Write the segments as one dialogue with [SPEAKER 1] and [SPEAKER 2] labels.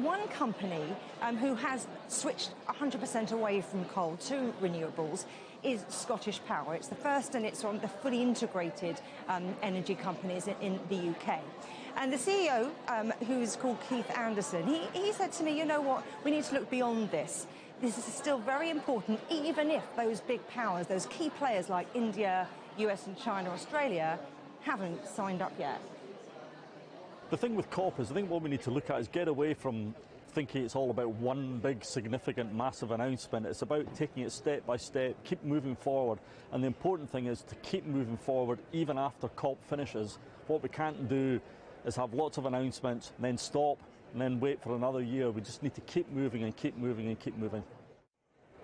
[SPEAKER 1] one company who has switched 100% away from coal to renewables is ScottishPower. It's the first and it's one of the fully integrated energy companies in the UK. And the CEO, who's called Keith Anderson, he said to me, you know what, we need to look beyond this. This is still very important, even if those big powers, those key players like India, US and China, Australia, haven't signed up yet.
[SPEAKER 2] The thing with COP is, I think what we need to look at is get away from thinking it's all about one big, significant, massive announcement. It's about taking it step by step, keep moving forward. And the important thing is to keep moving forward even after COP finishes. What we can't do is have lots of announcements, and then stop, and then wait for another year. We just need to keep moving and keep moving and keep moving.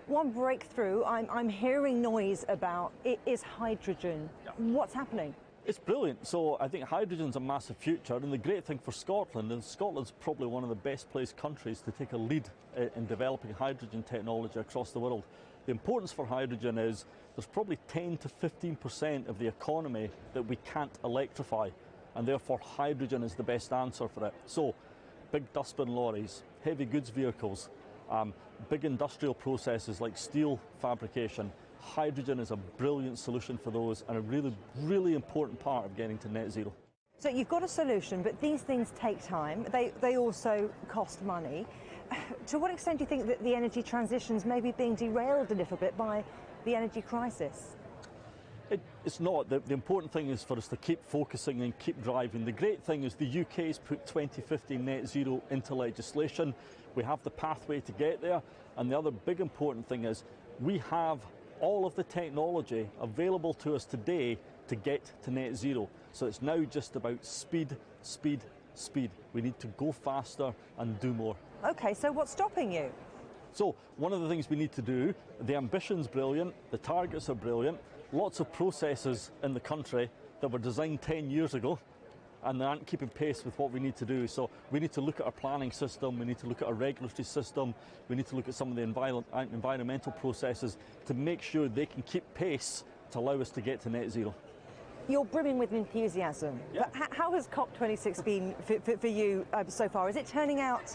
[SPEAKER 1] One breakthrough I'm hearing noise about is hydrogen.
[SPEAKER 2] Yeah.
[SPEAKER 1] What's happening?
[SPEAKER 2] It's brilliant. So I think hydrogen's a massive future, and the great thing for Scotland, and Scotland's probably one of the best placed countries to take a lead in developing hydrogen technology across the world. The importance for hydrogen is there's probably 10 to 15% of the economy that we can't electrify, and therefore hydrogen is the best answer for it. So big dustbin lorries, heavy goods vehicles, big industrial processes like steel fabrication. Hydrogen is a brilliant solution for those and a really, really important part of getting to net zero.
[SPEAKER 1] So you've got a solution, but these things take time. They also cost money. To what extent do you think that the energy transition's maybe being derailed a little bit by the energy crisis?
[SPEAKER 2] It's not. The important thing is for us to keep focusing and keep driving. The great thing is the UK's put 2050 net zero into legislation. We have the pathway to get there. And the other big important thing is we have all of the technology available to us today to get to net zero. So it's now just about speed, speed, speed. We need to go faster and do more.
[SPEAKER 1] Okay, so what's stopping you?
[SPEAKER 2] So one of the things we need to do, the ambition's brilliant, the targets are brilliant, lots of processes in the country that were designed 10 years ago and they aren't keeping pace with what we need to do. So we need to look at our planning system, we need to look at our regulatory system, we need to look at some of the environmental processes to make sure they can keep pace to allow us to get to net zero.
[SPEAKER 1] You're brimming with enthusiasm.
[SPEAKER 2] Yeah.
[SPEAKER 1] But how has COP26 been for you so far? Is it turning out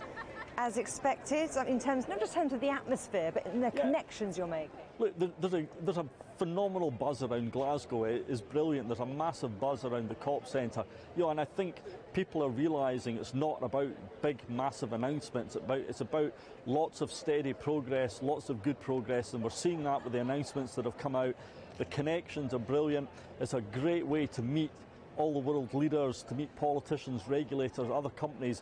[SPEAKER 1] as expected, in terms, not just in terms of the atmosphere, but in the connections you're making?
[SPEAKER 2] Look, there's a phenomenal buzz around Glasgow. It is brilliant. There's a massive buzz around the COP Centre. And I think people are realising it's not about big, massive announcements. It's about lots of steady progress, lots of good progress, and we're seeing that with the announcements that have come out. The connections are brilliant. It's a great way to meet all the world leaders, to meet politicians, regulators, other companies.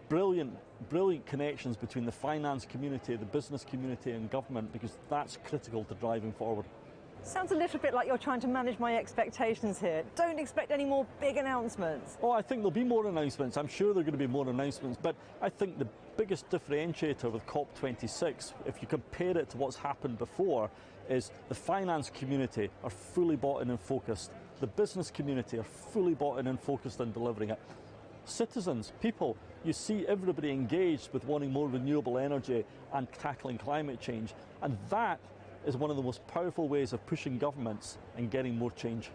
[SPEAKER 2] Brilliant connections between the finance community, the business community and government, because that's critical to driving forward.
[SPEAKER 1] Sounds a little bit like you're trying to manage my expectations here. Don't expect any more big announcements.
[SPEAKER 2] Oh, I think there'll be more announcements. I'm sure there are going to be more announcements, but I think the biggest differentiator with COP26, if you compare it to what's happened before, is the finance community are fully bought in and focused. The business community are fully bought in and focused on delivering it. Citizens, people, you see everybody engaged with wanting more renewable energy and tackling climate change, and that is one of the most powerful ways of pushing governments and getting more change.